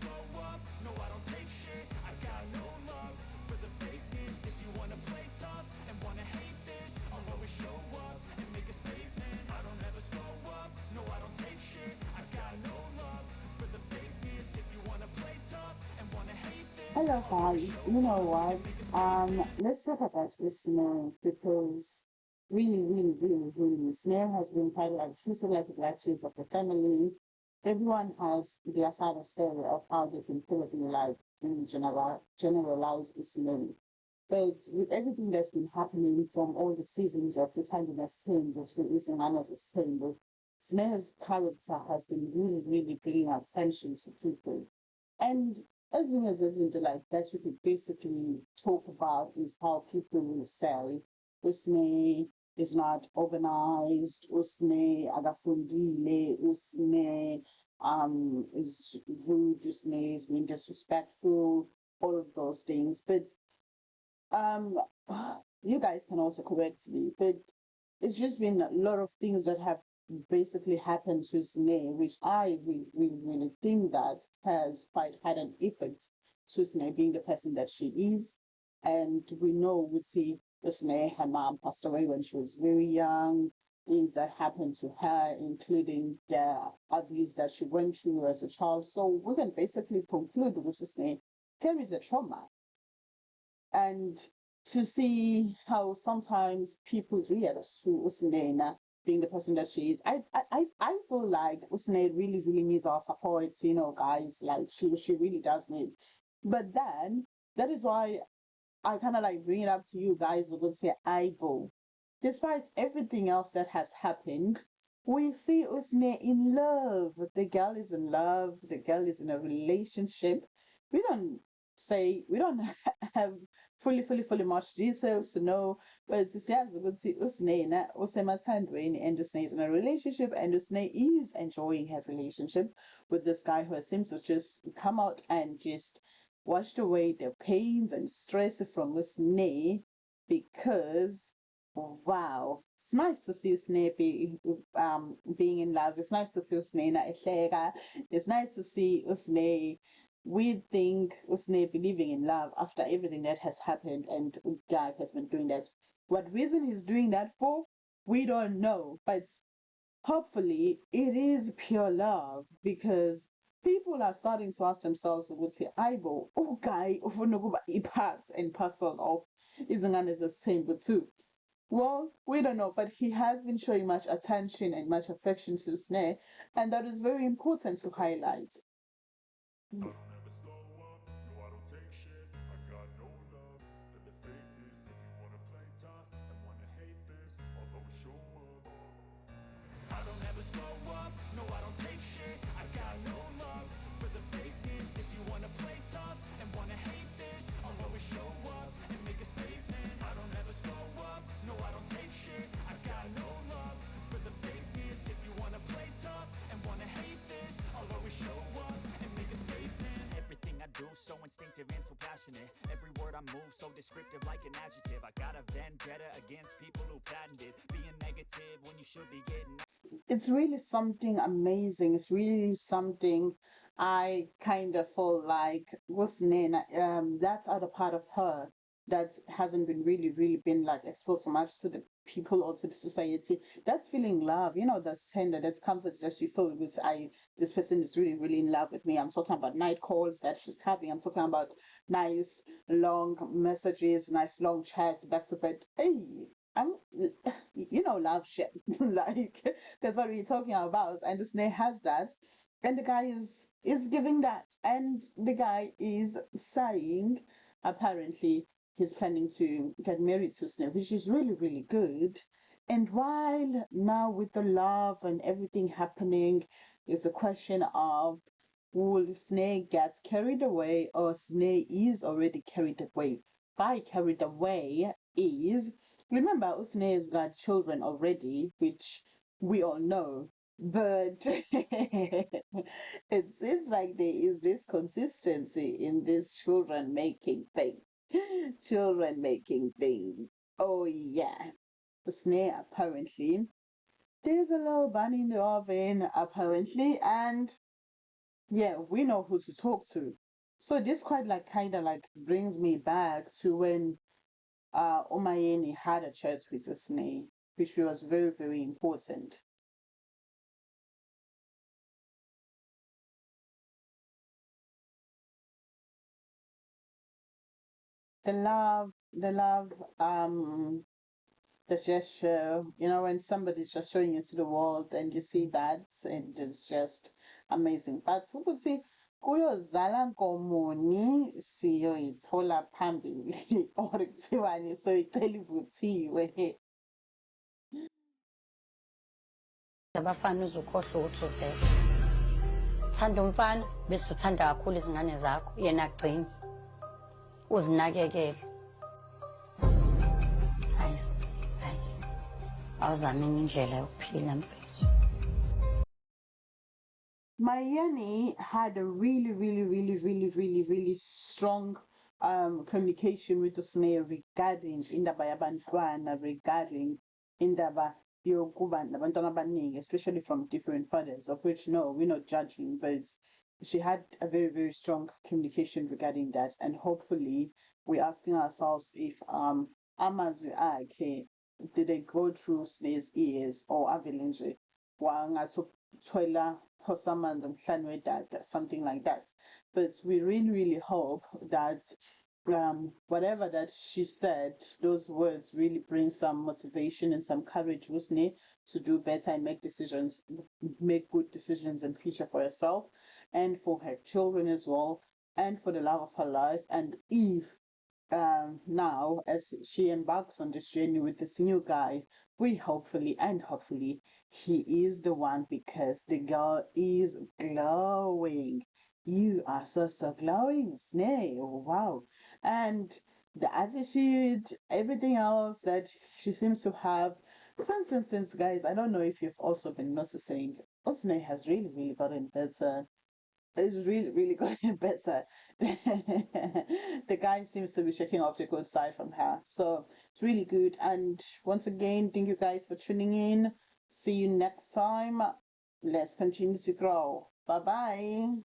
slow up, no I don't take shit. I got no love for the fakeness. If you wanna play tough and wanna hate this, I'll always show up and make a statement. I don't ever slow up, no I don't take shit. I got no love for the fakeness. If you wanna play tough and wanna hate this, Hello I'll always guys, show you know up and what? make a statement. Let's talk about SNE because really, SNE has been quite like she's like a black sheep of the family. Everyone has their side of story of how they can feel it in life in generalize SNE. But with everything that's been happening from all the seasons of the time in Zesithembu to Izingane as Zesithembu, SNE's character has been really bringing attention to people. And as isn't like that you could basically talk about is how people will say Usne is not organized, Usne agafundile, Usne is rude, Usne is being disrespectful, all of those things. But um you guys can also correct me, but it's just been a lot of things that have basically happened to Sine, which I really think that has quite had an effect to Sine being the person that she is. And we know with Sine, her mom passed away when she was very young, things that happened to her, including the abuse that she went through as a child. So we can basically conclude with Sine carries a trauma. And to see how sometimes people react to Usnena being the person that she is. I feel like Usne really needs our support, guys. Like she really does need. But then that is why I kind of like bring it up to you guys because say Aibo. Despite everything else that has happened, we see Usne in love. The girl is in love. The girl is in a relationship. We don't have fully much details to know, but siyazi ukuthi uSnena usemathandweni and uSnena is in a relationship and uSnena is enjoying her relationship with this guy who seems to just come out and just washed away the pains and stress from uSnena because wow. It's nice to see Usne being in love. It's nice to see Usne ehleka. It's nice to see Usne we think Usne believing in love after everything that has happened and God has been doing that. What reason he's doing that for, we don't know. But hopefully it is pure love because people are starting to ask themselves ukuthi aibo uguy ufuna ukuba i-part and parcel of izingane zesithembu too. Well, we don't know, but he has been showing much attention and much affection to Snare, and that is very important to highlight. I don't ever slow up, no I don't take shit. I got no love for the fakeness. If you wanna play tough and wanna hate this, I'll always show up. I don't ever slow up, no I don't take shit. I got no love for the fakeness. If you wanna play tough and wanna hate this, I'll always show up and make a statement. I don't ever slow up, no I don't take shit. I got no love for the fakeness. If you wanna play tough and wanna hate this, I'll always show up and make a statement. Everything I do so instinctive and so passionate. Every word I move so descriptive like an adjective. I got a vendetta against people who patented being negative when you should be getting. It's really something amazing. It's really something I kind of feel like was Nena, that's other part of her that hasn't been really been like exposed so much to the people or to the society. That's feeling love, that's tender, that's comfort that you feel because this person is really in love with me. I'm talking about night calls that she's having. I'm talking about nice long messages, nice long chats back to bed. Hey, I'm, love shit. Like that's what we're talking about. And the snake has that, and the guy is giving that, and the guy is saying apparently he's planning to get married to Snake, which is really good. And while now with the love and everything happening, it's a question of will Snake get carried away or Snake is already carried away. By carried away is remember Usne has got children already, which we all know. But it seems like there is this consistency in this children making thing. Children making thing. Oh yeah. Usne apparently there's a little bunny in the oven apparently, and Yeah, we know who to talk to. So this quite like kind of like brings me back to when Mayeni had a chat with the SNE, which was very, very important. The love, the gesture, when somebody's just showing you to the world and you see that, and it's just amazing. But ukuthi kuyozala nkomoni siyoyithola phambili or kuthiwani soyicela ivuthiwe. Abafana uzukhohlwa ukuthi usekho. Thanda umfana bese uthanda kakhulu izingane zakho, yena agcine uzinakekele. Hayi, awuzame enye indlela yokuphila mfethu. Mayeni had a really, really, really, really, really, really strong communication with SNE regarding indaba yabantwana, regarding indaba yokuba nabantwana abaningi, especially from different fathers, of which no, we're not judging, but she had a very, very strong communication regarding that. And hopefully we're asking ourselves if amazwi akhe did they go through SNE's ears or avalanche wangathwela phosamandla umhlane wedada, something like that. But we really, really hope that whatever that she said, those words really bring some motivation and some courage with SNE to do better and make good decisions in future for herself and for her children as well, and for the love of her life. And if now, as she embarks on this journey with this new guy, we hopefully he is the one, because the girl is glowing. You are so glowing, SNE. Wow. And the attitude, everything else that she seems to have. Since guys, I don't know if you've also been noticing, SNE has really, really gotten better. It's really, really gotten better. The guy seems to be checking off the good side from her. So it's really good. And once again, thank you guys for tuning in. See you next time. Let's continue to grow. Bye bye.